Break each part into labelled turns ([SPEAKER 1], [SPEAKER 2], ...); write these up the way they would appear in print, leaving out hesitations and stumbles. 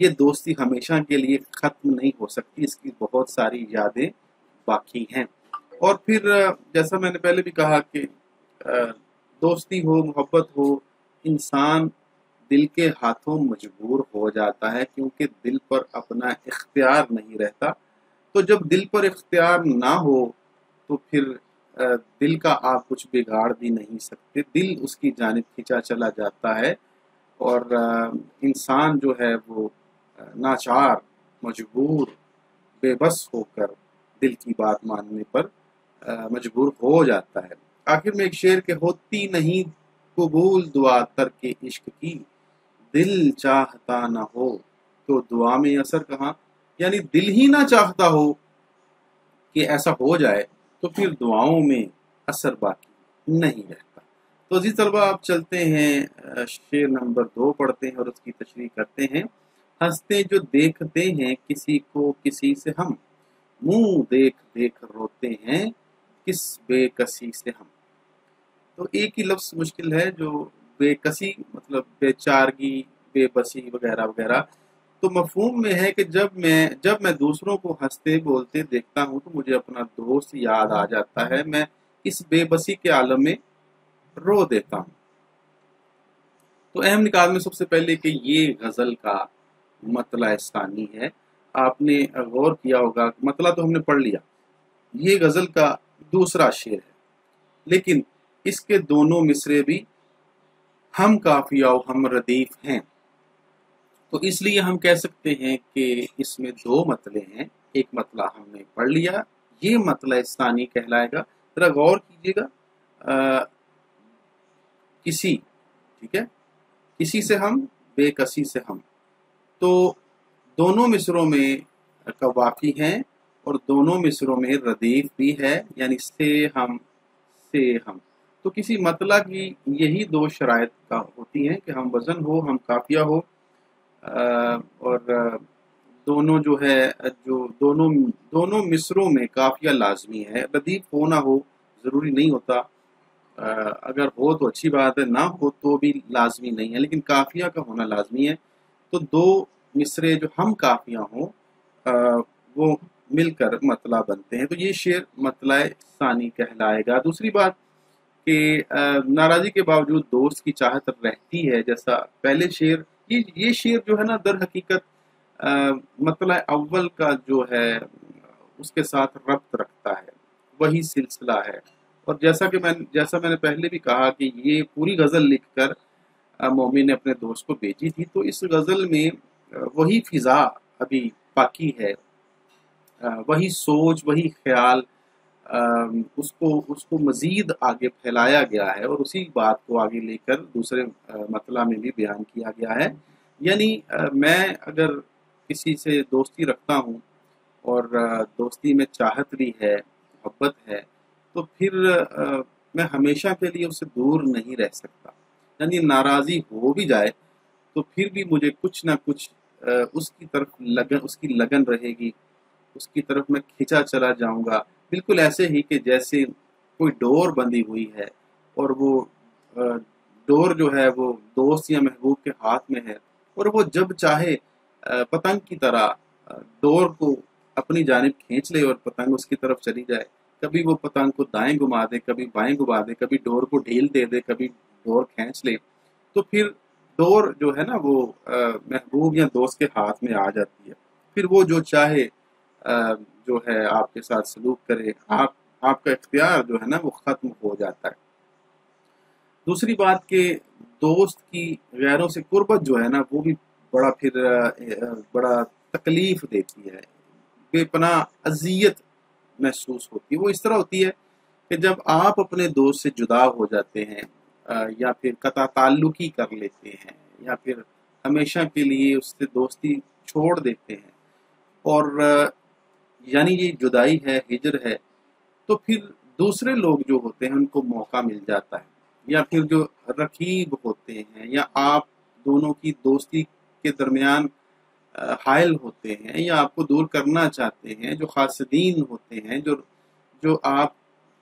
[SPEAKER 1] یہ دوستی ہمیشہ کے لیے ختم نہیں ہو سکتی، اس کی بہت ساری یادیں باقی ہیں۔ اور پھر جیسا میں نے پہلے بھی کہا کہ دوستی ہو، محبت ہو، انسان دل کے ہاتھوں مجبور ہو جاتا ہے، کیونکہ دل پر اپنا اختیار نہیں رہتا۔ تو جب دل پر اختیار نہ ہو تو پھر دل کا آپ کچھ بگاڑ بھی نہیں سکتے، دل اس کی جانب کھینچا چلا جاتا ہے، اور انسان جو ہے وہ ناچار، مجبور، بے بس ہو کر دل کی بات ماننے پر مجبور ہو جاتا ہے۔ آخر میں ایک شعر کہ ہوتی نہیں قبول دعا ترک عشق کی، دل چاہتا نہ ہو تو دعا میں اثر کہاں، یعنی دل ہی نہ چاہتا ہو کہ ایسا ہو جائے تو پھر دعاؤں میں اثر باقی نہیں رہتا۔ تو عزیز طلبہ، آپ چلتے ہیں شعر نمبر 2 پڑھتے ہیں اور اس کی تشریح کرتے ہیں۔ ہنستے جو دیکھتے ہیں کسی کو کسی سے ہم، منہ دیکھ دیکھ روتے ہیں کس بے کسی سے ہم۔ تو ایک ہی لفظ مشکل ہے، جو بے کسی مطلب بے چارگی، بے بسی وغیرہ وغیرہ۔ تو مفہوم میں ہے کہ جب میں دوسروں کو ہنستے بولتے دیکھتا ہوں تو مجھے اپنا دوست یاد آ جاتا ہے، میں اس بے بسی کے عالم میں رو دیتا ہوں۔ تو اہم نکات میں سب سے پہلے کہ یہ غزل کا مطلع ثانی ہے۔ آپ نے غور کیا ہوگا، مطلع تو ہم نے پڑھ لیا، یہ غزل کا دوسرا شعر ہے، لیکن اس کے دونوں مصرے بھی ہم قافیہ و ہم ردیف ہیں۔ تو اس لیے ہم کہہ سکتے ہیں کہ اس میں 2 مطلع ہیں، ایک مطلع ہم نے پڑھ لیا، یہ مطلع ثانی کہلائے گا۔ ذرا غور کیجیے گا، کسی، ٹھیک ہے، کسی سے ہم، بے کسی سے ہم، تو دونوں مصروں میں قوافی ہیں اور دونوں مصروں میں ردیف بھی ہے، یعنی سے ہم، سے ہم۔ تو کسی مطلع کی یہی 2 شرائط کا ہوتی ہیں کہ ہم وزن ہو، ہم قافیہ ہو، اور دونوں جو ہے جو دونوں مصروں میں قافیہ لازمی ہے۔ ردیف ہو نہ ہو ضروری نہیں ہوتا، اگر ہو تو اچھی بات ہے، نہ ہو تو بھی لازمی نہیں ہے، لیکن قافیہ کا ہونا لازمی ہے۔ تو 2 مصرے جو ہم قافیہ ہوں وہ مل کر مطلع بنتے ہیں، تو یہ شعر مطلع ثانی کہلائے گا۔ دوسری بات کہ ناراضی کے باوجود دوست کی چاہت رہتی ہے، جیسا پہلے شعر، یہ شعر جو ہے نا در حقیقت مطلع اول کا جو ہے اس کے ساتھ ربط رکھتا ہے، وہی سلسلہ ہے۔ اور جیسا میں نے پہلے بھی کہا کہ یہ پوری غزل لکھ کر مومن نے اپنے دوست کو بھیجی تھی، تو اس غزل میں وہی فضا ابھی باقی ہے، وہی سوچ، وہی خیال، اس کو مزید آگے پھیلایا گیا ہے اور اسی بات کو آگے لے کر دوسرے مطلع میں بھی بیان کیا گیا ہے۔ یعنی میں اگر کسی سے دوستی رکھتا ہوں اور دوستی میں چاہت بھی ہے، محبت ہے، تو پھر میں ہمیشہ کے لیے اسے دور نہیں رہ سکتا، یعنی ناراضی ہو بھی جائے تو پھر بھی مجھے کچھ نہ کچھ اس کی طرف اس کی لگن رہے گی، اس کی طرف میں کھینچا چلا جاؤں گا، بالکل ایسے ہی کہ جیسے کوئی ڈور بندھی ہوئی ہے اور وہ ڈور جو ہے وہ دوست یا محبوب کے ہاتھ میں ہے، اور وہ جب چاہے پتنگ کی طرح ڈور کو اپنی جانب کھینچ لے اور پتنگ اس کی طرف چلی جائے، کبھی وہ پتنگ کو دائیں گھما دے، کبھی بائیں گھما دے، کبھی ڈور کو ڈھیل دے دے، کبھی ڈور کھینچ لے، تو پھر ڈور جو ہے نا وہ محبوب یا دوست کے ہاتھ میں آ جاتی ہے، پھر وہ جو چاہے جو ہے آپ کے ساتھ سلوک کرے، آپ کا اختیار جو ہے نا وہ ختم ہو جاتا ہے۔ دوسری بات کہ دوست کی غیروں سے قربت جو ہے نا وہ بھی بڑا تکلیف دیتی ہے، بے پناہ اذیت محسوس ہوتی ہے۔ وہ اس طرح ہوتی ہے کہ جب آپ اپنے دوست سے جدا ہو جاتے ہیں یا پھر قطع تعلقی کر لیتے ہیں یا پھر ہمیشہ کے لیے اس سے دوستی چھوڑ دیتے ہیں، اور یعنی یہ جدائی ہے، ہجر ہے، تو پھر دوسرے لوگ جو ہوتے ہیں ان کو موقع مل جاتا ہے، یا پھر جو رقیب ہوتے ہیں یا آپ دونوں کی دوستی کے درمیان حائل ہوتے ہیں یا آپ کو دور کرنا چاہتے ہیں، جو حاسدین ہوتے ہیں، جو آپ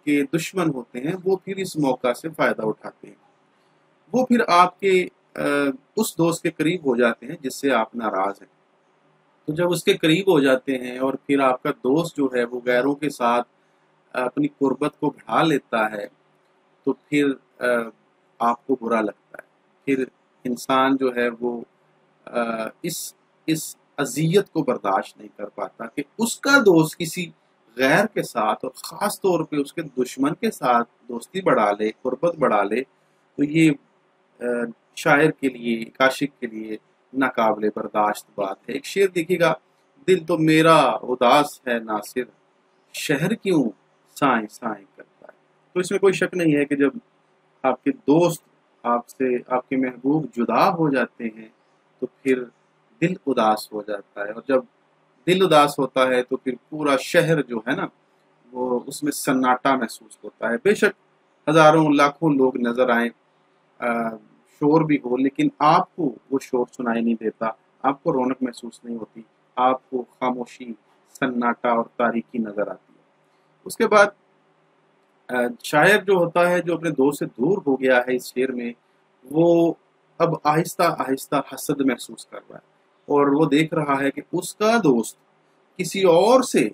[SPEAKER 1] کے دشمن ہوتے ہیں، وہ پھر اس موقع سے فائدہ اٹھاتے ہیں، وہ پھر آپ کے اس دوست کے قریب ہو جاتے ہیں جس سے آپ ناراض ہیں، تو جب اس کے قریب ہو جاتے ہیں اور پھر آپ کا دوست جو ہے وہ غیروں کے ساتھ اپنی قربت کو بڑھا لیتا ہے تو پھر آپ کو برا لگتا ہے. پھر انسان جو ہے وہ اس اذیت کو برداشت نہیں کر پاتا کہ اس کا دوست کسی غیر کے ساتھ اور خاص طور پہ اس کے دشمن کے ساتھ دوستی بڑھا لے، قربت بڑھا لے. تو یہ شاعر کے لیے، عاشق کے لیے ناقابل برداشت بات ہے. ایک شعر دیکھیے گا: دل تو میرا اداس ہے ناصر، شہر کیوں سائیں سائیں کرتا ہے. تو اس میں کوئی شک نہیں ہے کہ جب آپ کے دوست آپ سے، آپ کے محبوب جدا ہو جاتے ہیں تو پھر دل اداس ہو جاتا ہے، اور جب دل اداس ہوتا ہے تو پھر پورا شہر جو ہے نا وہ اس میں سناٹا محسوس ہوتا ہے. بے شک ہزاروں لاکھوں لوگ نظر آئیں، شور بھی ہو، لیکن آپ کو وہ شور سنائی نہیں دیتا، آپ کو رونق محسوس نہیں ہوتی، آپ کو خاموشی، سناٹا اور تاریکی نظر آتی ہے. اس کے بعد شاعر جو ہوتا ہے، جو اپنے دوست سے دور ہو گیا ہے، اس شعر میں وہ اب آہستہ آہستہ حسد محسوس کر رہا ہے، اور وہ دیکھ رہا ہے کہ اس کا دوست کسی اور سے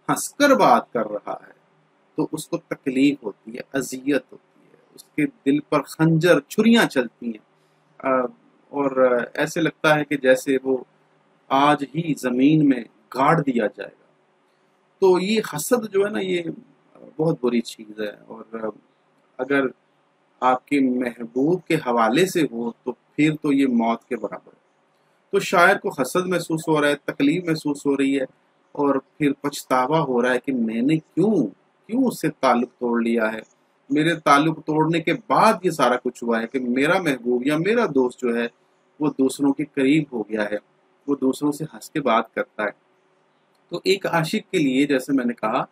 [SPEAKER 1] ہنس کر بات کر رہا ہے تو اس کو تکلیف ہوتی ہے، اذیت ہوتی ہے، اس کے دل پر خنجر، چھریاں چلتی ہیں، اور ایسے لگتا ہے کہ جیسے وہ آج ہی زمین میں گاڑ دیا جائے گا. تو یہ حسد جو ہے نا، یہ بہت بری چیز ہے، اور اگر آپ کے محبوب کے حوالے سے ہو تو پھر تو یہ موت کے برابر ہے. تو شاعر کو حسد محسوس ہو رہا ہے، تکلیف محسوس ہو رہی ہے، اور پھر پچھتاوا ہو رہا ہے کہ میں نے کیوں اس سے تعلق توڑ لیا ہے. میرے تعلق توڑنے کے بعد یہ سارا کچھ ہوا ہے کہ میرا محبوب یا میرا دوست جو ہے وہ دوسروں کے قریب ہو گیا ہے، وہ دوسروں سے ہنس کے بات کرتا ہے. تو ایک عاشق کے لیے، جیسے میں نے کہا،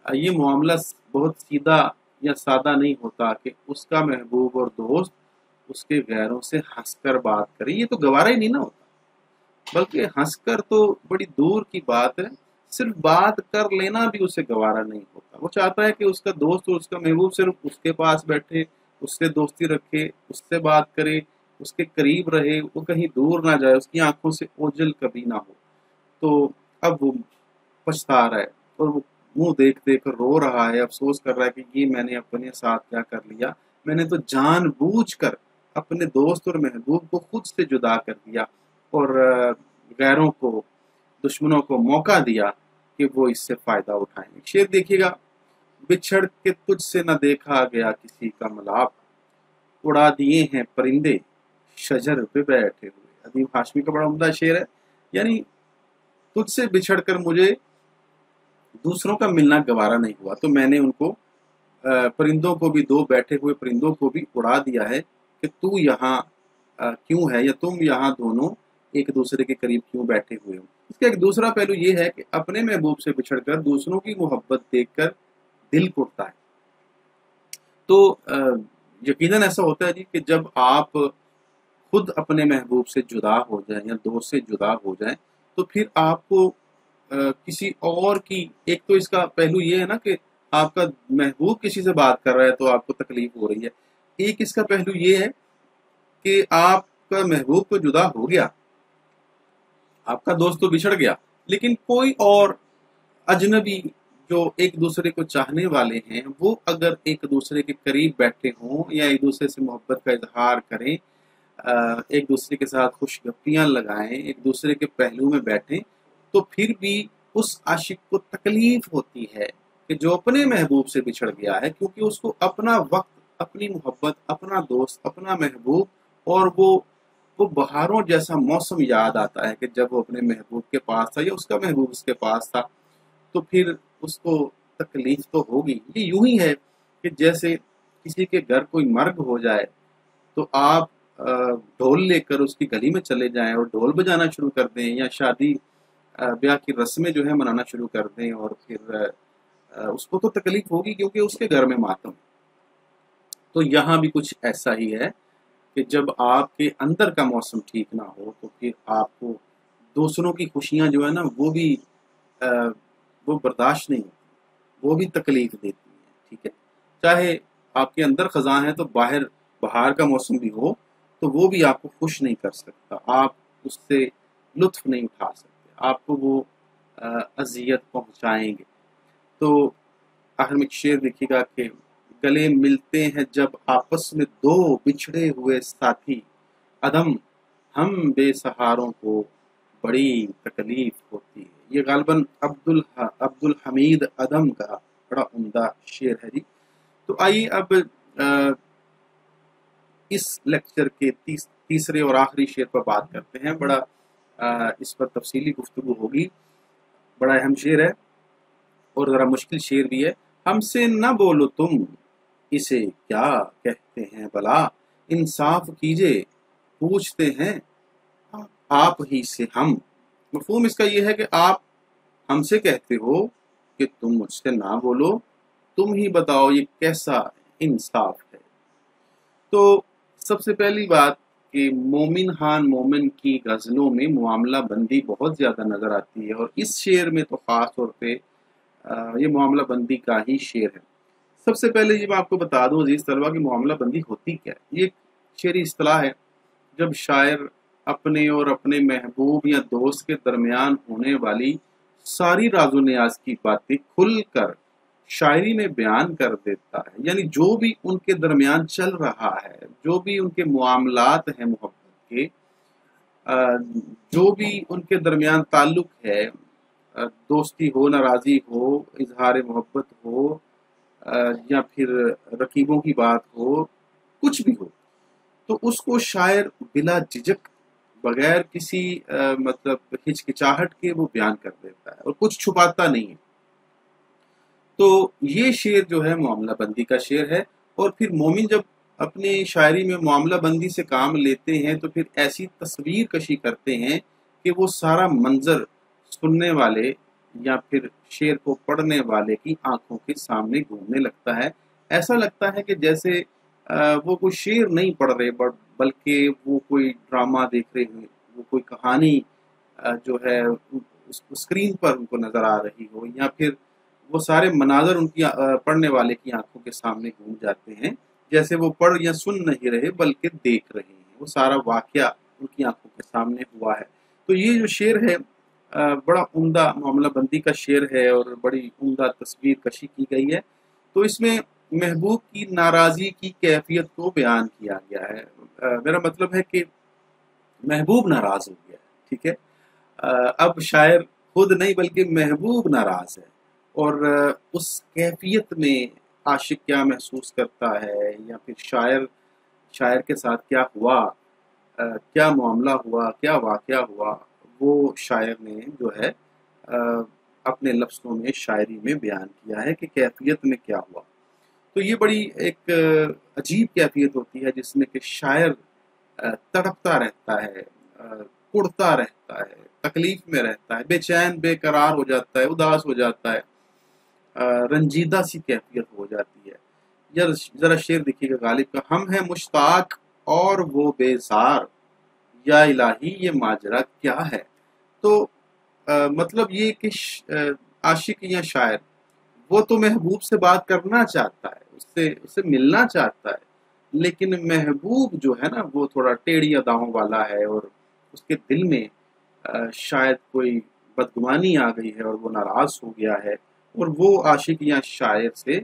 [SPEAKER 1] یہ معاملہ بہت سیدھا یا سادہ نہیں ہوتا کہ اس کا محبوب اور دوست اس کے غیروں سے ہنس کر بات کرے. یہ تو گوارا ہی نہیں نہ ہوتا، بلکہ ہنس کر تو بڑی دور کی بات ہے، صرف بات کر لینا بھی اسے گوارا نہیں ہوتا. وہ چاہتا ہے کہ اس کا دوست اور اس کا محبوب صرف اس کے پاس بیٹھے، اس سے دوستی رکھے، اس سے بات کرے، اس کے قریب رہے، وہ کہیں دور نہ جائے، اس کی آنکھوں سے اوجھل کبھی نہ ہو. تو اب وہ پچھتا رہا ہے، اور وہ منہ دیکھ دیکھ کر رو رہا ہے، افسوس کر رہا ہے کہ یہ میں نے اپنے ساتھ کیا کر لیا. میں نے تو جان بوجھ کر اپنے دوست اور محبوب کو خود سے جدا کر دیا، اور غیروں کو، دشمنوں کو موقع دیا کہ وہ اس سے فائدہ اٹھائیں. شعر دیکھیے گا: بچھڑ کے تجھ سے نہ دیکھا گیا کسی کا ملاپ، اڑا دیے ہیں پرندے شجر پہ بیٹھے ہوئے. ادیب ہاشمی کا بڑا عمدہ شعر ہے. یعنی تجھ سے بچھڑ کر مجھے دوسروں کا ملنا گوارا نہیں ہوا، تو میں نے ان کو، پرندوں کو بھی، دو بیٹھے ہوئے پرندوں کو بھی اڑا دیا ہے کہ تو یہاں کیوں ہے، یا تم یہاں دونوں ایک دوسرے کے قریب کیوں بیٹھے ہوئے ہو. اس کا ایک دوسرا پہلو یہ ہے کہ اپنے محبوب سے بچھڑ کر دوسروں کی محبت دیکھ کر دل ٹوٹتا ہے. تو یقیناً ایسا ہوتا ہے جی کہ جب آپ خود اپنے محبوب سے جدا ہو جائیں یا دوست سے جدا ہو جائیں تو پھر آپ کو کسی اور کی، ایک تو اس کا پہلو یہ ہے نا کہ آپ کا محبوب کسی سے بات کر رہا ہے تو آپ کو تکلیف ہو رہی ہے. ایک اس کا پہلو یہ ہے کہ آپ کا محبوب تو جدا ہو گیا، آپ کا دوست تو بچھڑ گیا، لیکن کوئی اور اجنبی جو ایک دوسرے کو چاہنے والے ہیں وہ اگر ایک دوسرے کے قریب بیٹھے ہوں یا ایک دوسرے سے محبت کا اظہار کریں، ایک دوسرے کے ساتھ خوش گپیاں لگائیں، ایک دوسرے کے پہلو میں بیٹھیں، تو پھر بھی اس عاشق کو تکلیف ہوتی ہے کہ جو اپنے محبوب سے بچھڑ گیا ہے، کیونکہ اس کو اپنا وقت، اپنی محبت، اپنا دوست، اپنا محبوب اور وہ بہاروں جیسا موسم یاد آتا ہے کہ جب وہ اپنے محبوب کے پاس تھا یا اس کا محبوب اس کے پاس تھا. تو پھر اس کو تکلیف تو ہوگی. یہ یوں ہی ہے کہ جیسے کسی کے گھر کوئی مرگ ہو جائے تو آپ ڈھول لے کر اس کی گلی میں چلے جائیں اور ڈھول بجانا شروع کر دیں، یا شادی بیاہ کی رسمیں جو ہے منانا شروع کر دیں، اور پھر اس کو تو تکلیف ہوگی کیونکہ اس کے گھر میں ماتم. تو یہاں بھی کچھ ایسا ہی ہے کہ جب آپ کے اندر کا موسم ٹھیک نہ ہو تو پھر آپ کو دوسروں کی خوشیاں جو ہے نا وہ برداشت نہیں ہوتی، وہ بھی تکلیف دیتی ہیں. ٹھیک ہے، چاہے آپ کے اندر خزاں ہے تو باہر بہار کا موسم بھی ہو تو وہ بھی آپ کو خوش نہیں کر سکتا، آپ اس سے لطف نہیں اٹھا سکتے. آپ کو وہ اذیت پہنچائیں گے۔ تو آخر میں ایک شعر دیکھیے گا کہ گلے ملتے ہیں جب آپس میں دو بچھڑے ہوئے ساتھی، عدم ہم بے سہاروں کو بڑی تکلیف ہوتی ہے۔ یہ غالباً عبد الحمید عدم کا بڑا عمدہ شعر ہے جی۔ تو آئیے اب اس لیکچر کے تیسرے اور آخری شعر پر بات کرتے ہیں۔ بڑا اس پر تفصیلی گفتگو ہوگی، بڑا اہم شعر ہے اور ذرا مشکل شعر بھی ہے۔ ہم سے نہ بولو تم اسے کیا کہتے ہیں بلا، انصاف کیجے پوچھتے ہیں آپ ہی سے ہم۔ مفہوم اس کا یہ ہے کہ آپ ہم سے کہتے ہو کہ تم مجھ سے نہ بولو، تم ہی بتاؤ یہ کیسا انصاف ہے۔ تو سب سے پہلی بات کہ مومن خان مومن کی غزلوں میں معاملہ بندی بہت زیادہ نظر آتی ہے، اور اس شعر میں تو خاص طور پہ یہ معاملہ بندی کا ہی شعر ہے۔ سب سے پہلے یہ میں آپ کو بتا دوں عزیز طلبہ کہ معاملہ بندی ہوتی کیا ہے۔ یہ ایک شعری اصطلاح ہے جب شاعر اپنے اور اپنے محبوب یا دوست کے درمیان ہونے والی ساری راز و نیاز کی باتیں کھل کر شاعری میں بیان کر دیتا ہے، یعنی جو بھی ان کے درمیان چل رہا ہے، جو بھی ان کے معاملات ہیں محبت کے، جو بھی ان کے درمیان تعلق ہے، دوستی ہو، ناراضی ہو، اظہار محبت ہو، یا پھر رقیبوں کی بات ہو، کچھ بھی ہو، تو اس کو شاعر بلا جھجک بغیر کسی مطلب ہچکچاہٹ کے وہ بیان کر دیتا ہے اور کچھ چھپاتا نہیں ہے۔ تو یہ شعر جو ہے معاملہ بندی کا شعر ہے۔ اور پھر مومن جب اپنی شاعری میں معاملہ بندی سے کام لیتے ہیں تو پھر ایسی تصویر کشی کرتے ہیں کہ وہ سارا منظر سننے والے یا پھر شعر کو پڑھنے والے کی آنکھوں کے سامنے گھومنے لگتا ہے۔ ایسا لگتا ہے کہ جیسے وہ کوئی شعر نہیں پڑھ رہے بلکہ وہ کوئی ڈرامہ دیکھ رہے ہیں، وہ کوئی کہانی جو ہے اسکرین پر ان کو نظر آ رہی ہو، یا پھر وہ سارے مناظر ان کی پڑھنے والے کی آنکھوں کے سامنے گھوم جاتے ہیں، جیسے وہ پڑھ یا سن نہیں رہے بلکہ دیکھ رہے ہیں، وہ سارا واقعہ ان کی آنکھوں کے سامنے ہوا ہے۔ تو یہ جو شعر ہے بڑا عمدہ معاملہ بندی کا شعر ہے اور بڑی عمدہ تصویر کشی کی گئی ہے۔ تو اس میں محبوب کی ناراضی کی کیفیت کو بیان کیا گیا ہے۔ میرا مطلب ہے کہ محبوب ناراض ہو گیا ہے، ٹھیک ہے، اب شاعر خود نہیں بلکہ محبوب ناراض ہے، اور اس کیفیت میں عاشق کیا محسوس کرتا ہے، یا پھر شاعر کے ساتھ کیا ہوا، کیا معاملہ ہوا، کیا واقعہ ہوا، وہ شاعر نے جو ہے اپنے لفظوں میں شاعری میں بیان کیا ہے کہ کیفیت میں کیا ہوا۔ تو یہ بڑی ایک عجیب کیفیت ہوتی ہے جس میں کہ شاعر تڑپتا رہتا ہے، کڑتا رہتا ہے، تکلیف میں رہتا ہے، بے چین بے قرار ہو جاتا ہے، اداس ہو جاتا ہے، رنجیدہ سی کیفیت ہو جاتی ہے۔ ذرا شعر دیکھیے گا غالب کا، ہم ہیں مشتاق اور وہ بیزار، یا الہی یہ ماجرا کیا ہے۔ تو مطلب یہ کہ عاشق یا شاعر وہ تو محبوب سے بات کرنا چاہتا ہے، اس سے ملنا چاہتا ہے، لیکن محبوب جو ہے نا وہ تھوڑا ٹیڑھی اداؤں والا ہے، اور اس کے دل میں شاید کوئی بدگمانی آ گئی ہے اور وہ ناراض ہو گیا ہے، اور وہ عاشق یا شاعر سے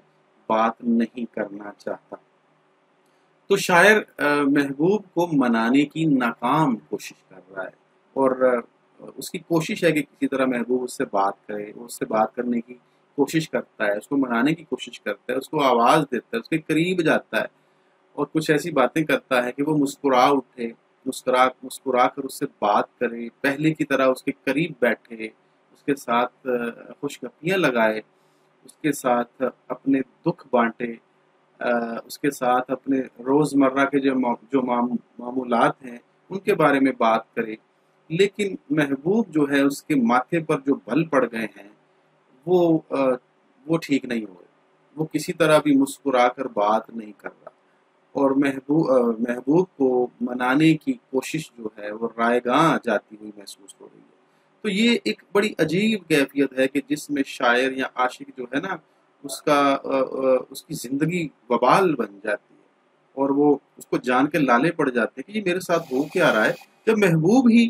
[SPEAKER 1] بات نہیں کرنا چاہتا۔ تو شاعر محبوب کو منانے کی ناکام کوشش کر رہا ہے، اور اس کی کوشش ہے کہ کسی طرح محبوب اس سے بات کرے، وہ اس سے بات کرنے کی کوشش کرتا ہے، اس کو منانے کی کوشش کرتا ہے، اس کو آواز دیتا ہے، اس کے قریب جاتا ہے، اور کچھ ایسی باتیں کرتا ہے کہ وہ مسکرا اٹھے، مسکرا کر اس سے بات کرے، پہلے کی طرح اس کے قریب بیٹھے، اس کے ساتھ خوشگپیاں لگائے، اس کے ساتھ اپنے دکھ بانٹے، اس کے ساتھ اپنے روزمرہ کے جو معمولات ہیں ان کے بارے میں بات کرے۔ لیکن محبوب جو ہے اس کے ماتھے پر جو بل پڑ گئے ہیں وہ ٹھیک نہیں ہوئے، وہ کسی طرح بھی مسکرا کر بات نہیں کر رہا، اور محبوب کو منانے کی کوشش جو ہے وہ رائے گاں جاتی ہوئی محسوس ہو رہی ہے۔ تو یہ ایک بڑی عجیب کیفیت ہے کہ جس میں شاعر یا عاشق جو ہے نا اس کی زندگی وبال بن جاتی ہے، اور وہ اس کو جان کے لالے پڑ جاتے ہیں کہ یہ میرے ساتھ ہو کیا رہا ہے، جب محبوب ہی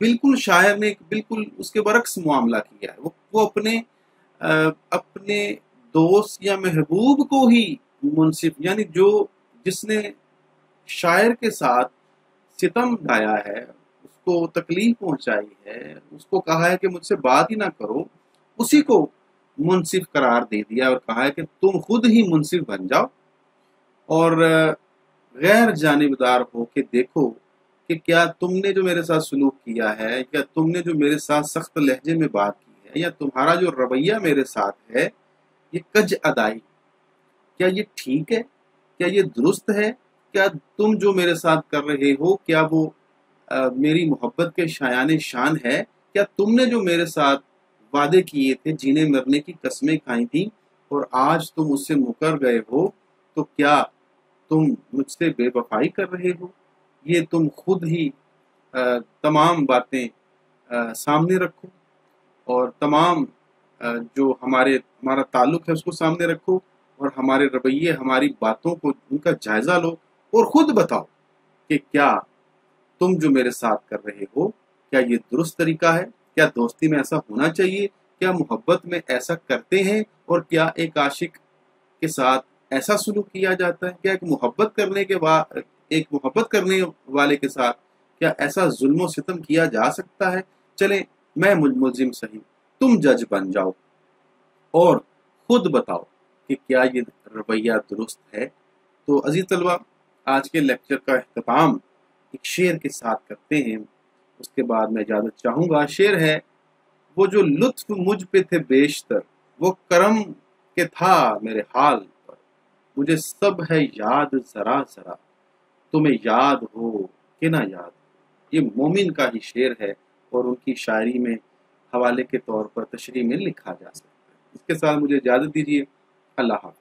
[SPEAKER 1] بالکل شاعر نے بالکل اس کے برعکس معاملہ کیا ہے. وہ اپنے دوست یا محبوب کو ہی منصف، یعنی جس نے شاعر کے ساتھ ستم ڈھایا ہے، اس کو تکلیف پہنچائی ہے، اس کو کہا ہے کہ مجھ سے بات ہی نہ کرو، اسی کو منصف قرار دے دیا اور کہا ہے کہ تم خود ہی منصف بن جاؤ اور غیر جانبدار ہو کے دیکھو کہ کیا تم نے جو میرے ساتھ سلوک کیا ہے، کیا تم نے جو میرے ساتھ سخت لہجے میں بات کی ہے، یا تمہارا جو رویہ میرے ساتھ ہے یہ کج ادائی، کیا یہ ٹھیک ہے، کیا یہ درست ہے، کیا تم جو میرے ساتھ کر رہے ہو کیا وہ میری محبت کے شایان شان ہے، کیا تم نے جو میرے ساتھ وعدے کیے تھے، جینے مرنے کی قسمیں کھائی تھیں اور آج تم اس سے مکر گئے ہو، تو کیا تم مجھ سے بے وفائی کر رہے ہو؟ یہ تم خود ہی تمام باتیں سامنے رکھو اور تمام جو ہمارا تعلق ہے اس کو سامنے رکھو اور ہمارے رویے، ہماری باتوں کو ان کا جائزہ لو اور خود بتاؤ کہ کیا تم جو میرے ساتھ کر رہے ہو کیا یہ درست طریقہ ہے، کیا دوستی میں ایسا ہونا چاہیے، کیا محبت میں ایسا کرتے ہیں، اور کیا ایک عاشق کے ساتھ ایسا سلوک کیا جاتا ہے، کیا ایک محبت کرنے والے کے ساتھ کیا ایسا ظلم و ستم کیا جا سکتا ہے؟ چلیں میں ملزم صحیح، تم جج بن جاؤ اور خود بتاؤ کہ کیا یہ رویہ درست ہے. تو عزیز طلبہ، آج کے لیکچر کا اختتام ایک شعر کے ساتھ کرتے ہیں، اس کے بعد میں اجازت چاہوں گا. شعر ہے: وہ جو لطف مجھ پہ تھے بیشتر، وہ کرم کے تھا میرے حال پر، مجھے سب ہے یاد ذرا ذرا، تمہیں یاد ہو کہ نہ یاد. یہ مومن کا ہی شعر ہے اور ان کی شاعری میں حوالے کے طور پر تشریح میں لکھا جا سکتا ہے. اس کے ساتھ مجھے اجازت دیجیے. اللہ حافظ.